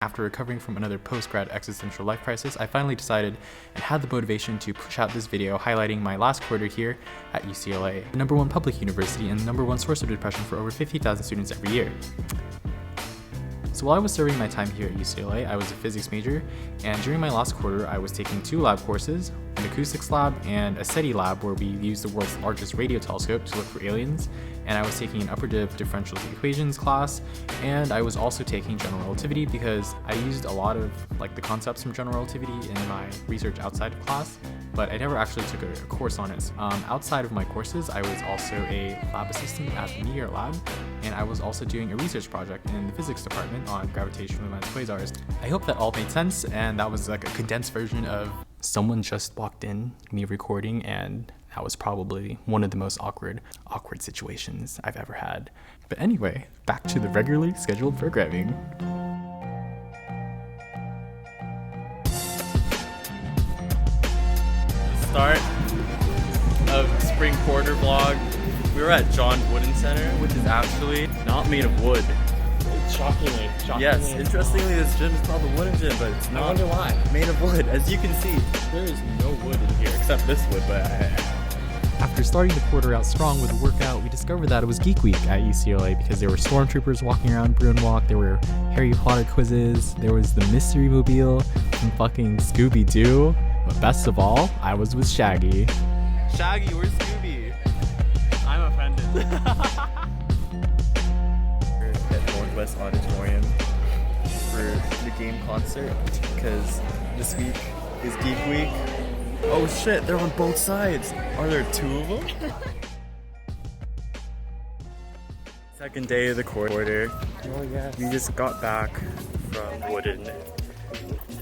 After recovering from another post-grad existential life crisis, I finally decided and had the motivation to push out this video highlighting my last quarter here at UCLA, the #1 public university and the #1 source of depression for over 50,000 students every year. So while I was serving my time here at UCLA, I was a physics major, and during my last quarter, I was taking 2 lab courses, an acoustics lab and a SETI lab where we use the world's largest radio telescope to look for aliens, and I was taking an upper div differential equations class, and I was also taking general relativity because I used a lot of the concepts from general relativity in my research outside of class, but I never actually took a course on it. Outside of my courses, I was also a lab assistant at the Meteor Lab, and I was also doing a research project in the physics department on gravitational lens quasars. I hope that all made sense, and that was like a condensed version of someone just walked in, me recording, and that was probably one of the most awkward situations I've ever had. But anyway, back to the regularly scheduled programming. Start of spring quarter vlog. We were at John Wooden Center, which is actually not made of wood. Shockingly. Yes, interestingly, this gym is called the Wooden Gym, but it's I not wonder why. made of wood. As you can see, there is no wood in here except this wood, but After starting the quarter out strong with a workout, we discovered that it was Geek Week at UCLA because there were stormtroopers walking around Bruin Walk, there were Harry Potter quizzes, there was the Mystery Mobile from fucking Scooby-Doo, but best of all, I was with Shaggy. Shaggy, where's Scooby? I'm offended. At Northwest Auditorium for the game concert because this week is Geek Week. Oh shit, they're on both sides. Are there 2 of them? Second day of the quarter. Oh yes. We just got back from Wooden.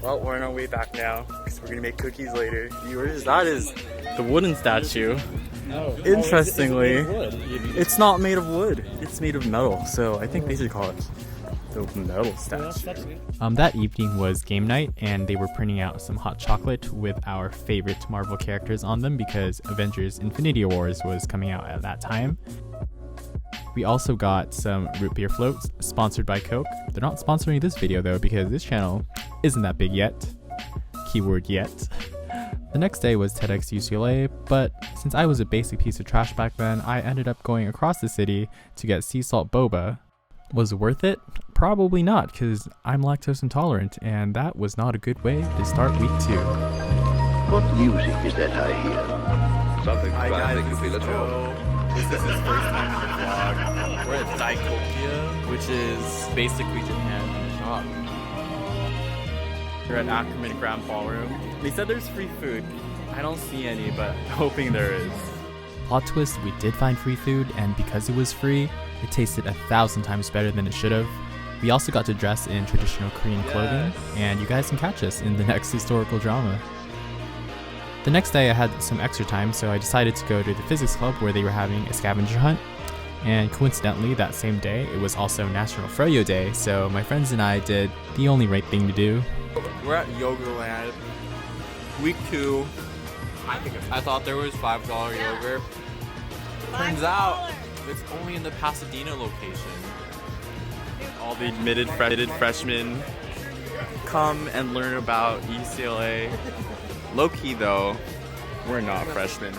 Well, we're on our way back now because we're gonna make cookies later. Viewers, that is the wooden statue. No. Interestingly, It's not made of wood. it's not made of wood. It's made of metal, so I think they should call it the metal statue. That evening was game night, and they were printing out some hot chocolate with our favorite Marvel characters on them because Avengers Infinity Wars was coming out at that time. We also got some root beer floats sponsored by Coke. They're not sponsoring this video though because this channel isn't that big yet. Keyword yet. The next day was TEDx UCLA, but since I was a basic piece of trash back then, I ended up going across the city to get sea salt boba. Was it worth it? Probably not, because I'm lactose intolerant, and that was not a good way to start week 2. What music is that I hear? Something Hi guys, you this feel is at home. Joe. This is his first time in the vlog. We're at Daikopia, which is basically Japan in a shop. We're at Ackerman Grand Ballroom. They said there's free food. I don't see any, but I'm hoping there is. Plot twist, we did find free food, and because it was free, it tasted 1,000 times better than it should have. We also got to dress in traditional Korean clothing, and you guys can catch us in the next historical drama. The next day I had some extra time, so I decided to go to the physics club where they were having a scavenger hunt. And coincidentally, that same day, it was also National Froyo Day, so my friends and I did the only right thing to do. We're at Yoga Land. Week 2. I thought there was $5 yogurt. Turns out it's only in the Pasadena location. All the admitted freshmen come and learn about UCLA. Low-key though, we're not freshmen.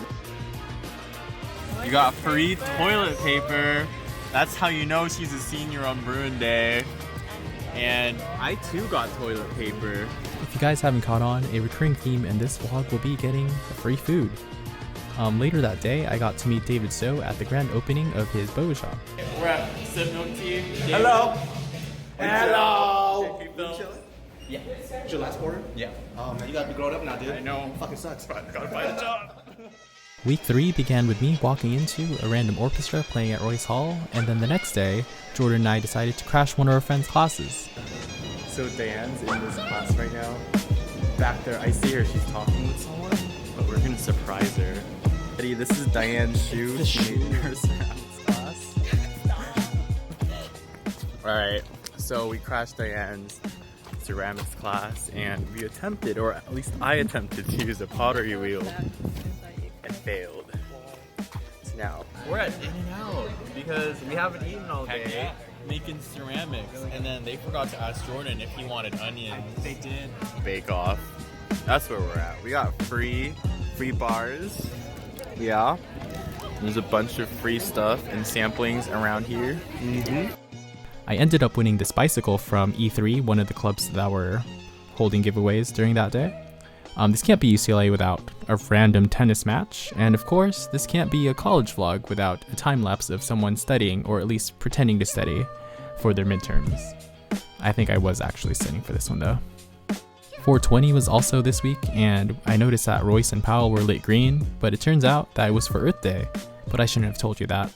You got free toilet paper. That's how you know she's a senior on Bruin Day. And I too got toilet paper. If you guys haven't caught on, a recurring theme in this vlog will be getting free food. Later that day, I got to meet David So at the grand opening of his boba shop. We're at Sip Milk Tea. Hello. Hello. Yeah. It's your last quarter? Yeah. Oh man, you gotta be grown up now, dude. I know. Fucking sucks. Gotta find a job. Week 3 began with me walking into a random orchestra playing at Royce Hall, and then the next day, Jordan and I decided to crash one of our friends' classes. So Diane's in this class right now. Back there, I see her. She's talking with someone, but we're gonna surprise her. Eddie, this is Diane's shoe. She made in her ceramics class. Alright, so we crashed Diane's ceramics class, and we attempted, or at least I attempted, to use a pottery wheel and failed. So now we're at In-N-Out because we haven't eaten all day. making ceramics, and then they forgot to ask Jordan if he wanted onions. They did. Bake Off. That's where we're at. We got free bars. Yeah. There's a bunch of free stuff and samplings around here. I ended up winning this bicycle from E3, one of the clubs that were holding giveaways during that day. This can't be UCLA without a random tennis match, and of course, this can't be a college vlog without a time lapse of someone studying, or at least pretending to study, for their midterms. I think I was actually studying for this one though. 420 was also this week, and I noticed that Royce and Powell were lit green, but it turns out that it was for Earth Day, but I shouldn't have told you that.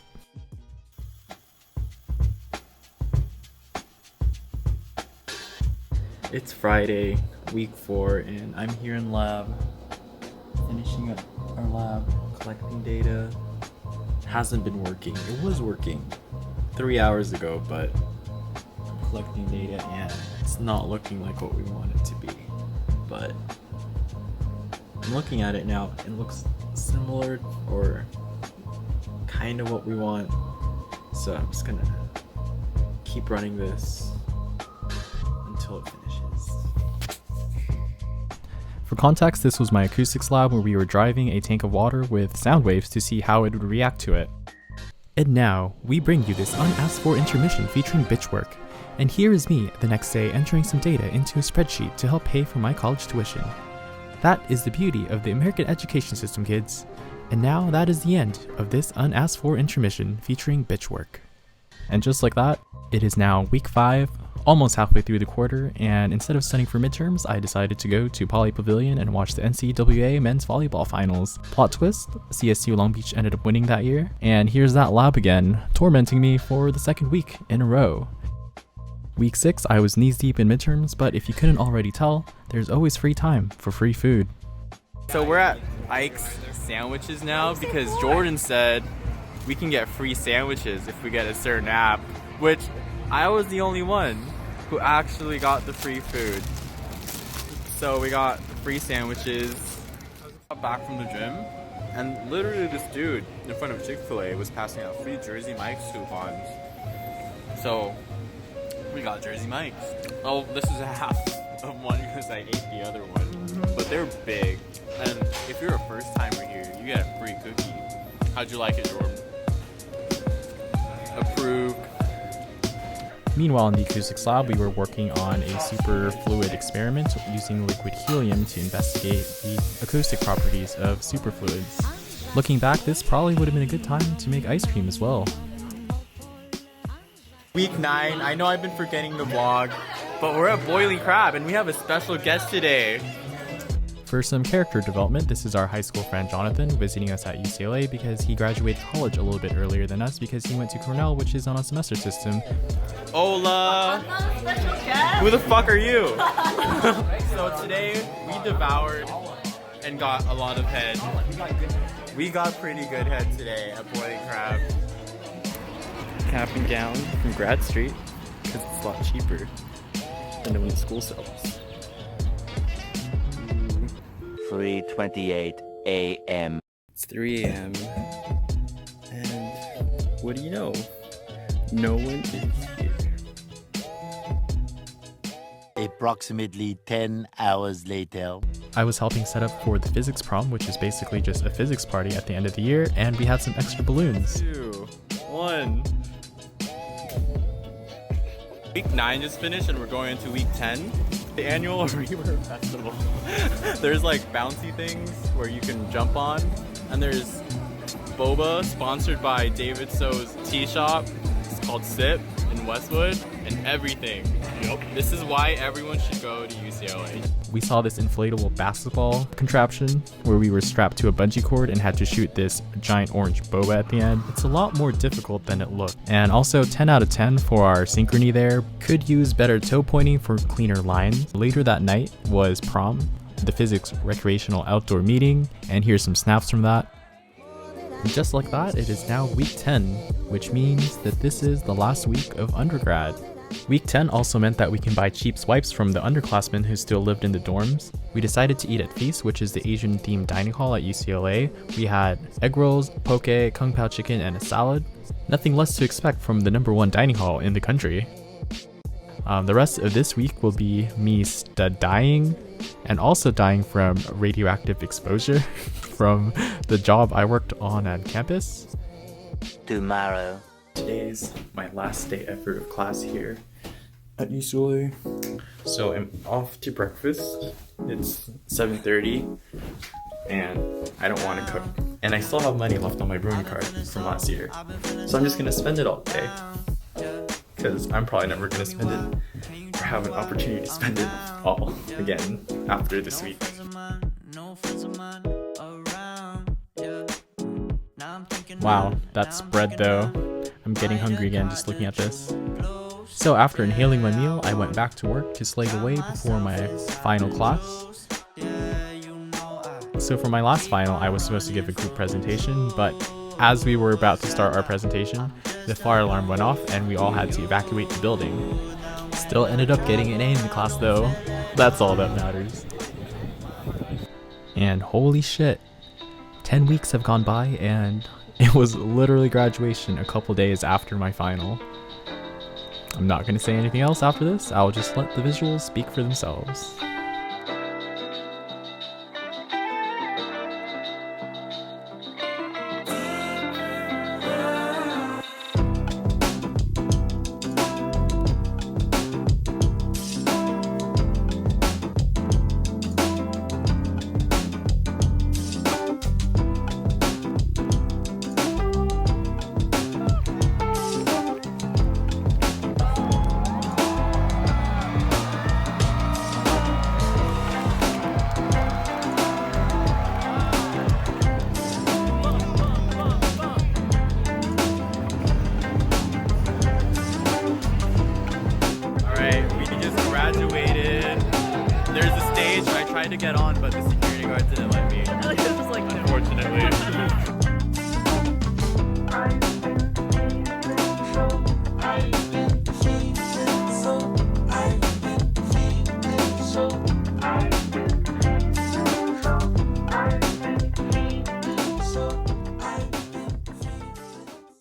It's Friday, week 4, and I'm here in lab, finishing up our lab, collecting data. It hasn't been working. It was working 3 hours ago, but I'm collecting data and it's not looking like what we want it to be. But I'm looking at it now, it looks similar or kind of what we want. So I'm just gonna keep running this until it finishes. For context, this was my acoustics lab where we were driving a tank of water with sound waves to see how it would react to it. And now, we bring you this unasked for intermission featuring bitch work. And here is me the next day entering some data into a spreadsheet to help pay for my college tuition. That is the beauty of the American education system, kids. And now that is the end of this unasked for intermission featuring bitch work. And just like that, it is now week 5, almost halfway through the quarter, and instead of studying for midterms, I decided to go to Poly Pavilion and watch the NCAA men's volleyball finals. Plot twist, CSU Long Beach ended up winning that year, and here's that lab again, tormenting me for the second week in a row. Week 6, I was knees deep in midterms, but if you couldn't already tell, there's always free time for free food. So we're at Ike's Sandwiches now because Jordan said we can get free sandwiches if we get a certain app, which I was the only one who actually got the free food. So we got free sandwiches. I got back from the gym, and literally this dude in front of Chick-fil-A was passing out free Jersey Mike's coupons. So we got Jersey Mike's. Oh, this is half of one because I ate the other one. But they're big. And if you're a first timer here, you get a free cookie. How'd you like it, Jordan? Approved. Meanwhile, in the acoustics lab, we were working on a superfluid experiment using liquid helium to investigate the acoustic properties of superfluids. Looking back, this probably would have been a good time to make ice cream as well. Week 9, I know I've been forgetting the vlog, but we're at Boiling Crab and we have a special guest today. For some character development, this is our high school friend Jonathan visiting us at UCLA because he graduated college a little bit earlier than us because he went to Cornell, which is on a semester system. Hola! Who the fuck are you? So today we devoured and got a lot of head. We got pretty good head today at Boiling Crab. Cap and gown from Grad Street because it's a lot cheaper than the one the school sells. 3:28 a.m. It's 3 a.m. and what do you know? No one is here. Approximately 10 hours later. I was helping set up for the physics prom, which is basically just a physics party at the end of the year, and we had some extra balloons. 2, 1. Week 9 just finished and we're going into week 10. The annual Reaver Festival. There's like bouncy things where you can jump on, and there's boba sponsored by David So's tea shop. It's called Sip in Westwood, and everything. Yep. This is why everyone should go to UCLA. We saw this inflatable basketball contraption where we were strapped to a bungee cord and had to shoot this giant orange boba at the end. It's a lot more difficult than it looked. And also 10 out of 10 for our synchrony there. Could use better toe pointing for cleaner lines. Later that night was prom, the physics recreational outdoor meeting, and here's some snaps from that. And just like that, it is now week 10, which means that this is the last week of undergrad. Week 10 also meant that we can buy cheap swipes from the underclassmen who still lived in the dorms. We decided to eat at Feast, which is the Asian-themed dining hall at UCLA. We had egg rolls, poke, kung pao chicken, and a salad. Nothing less to expect from the #1 dining hall in the country. The rest of this week will be me dying, and also dying from radioactive exposure from the job I worked on at campus. Tomorrow. Today's my last day ever of class here at UCLA. So I'm off to breakfast. It's 7:30 and I don't want to cook. And I still have money left on my room card from last year. So I'm just gonna spend it all day. Because I'm probably never gonna spend it or have an opportunity to spend it all again after this week. Wow, that's bread though. I'm getting hungry again just looking at this. So after inhaling my meal, I went back to work to slave away before my final class. So for my last final, I was supposed to give a group presentation, but as we were about to start our presentation, the fire alarm went off and we all had to evacuate the building. Still ended up getting an A in the class though. That's all that matters. And holy shit, 10 weeks have gone by and it was literally graduation a couple days after my final. I'm not going to say anything else after this. I'll just let the visuals speak for themselves. Graduated. There's a stage I tried to get on, but the security guard didn't let me. Unfortunately.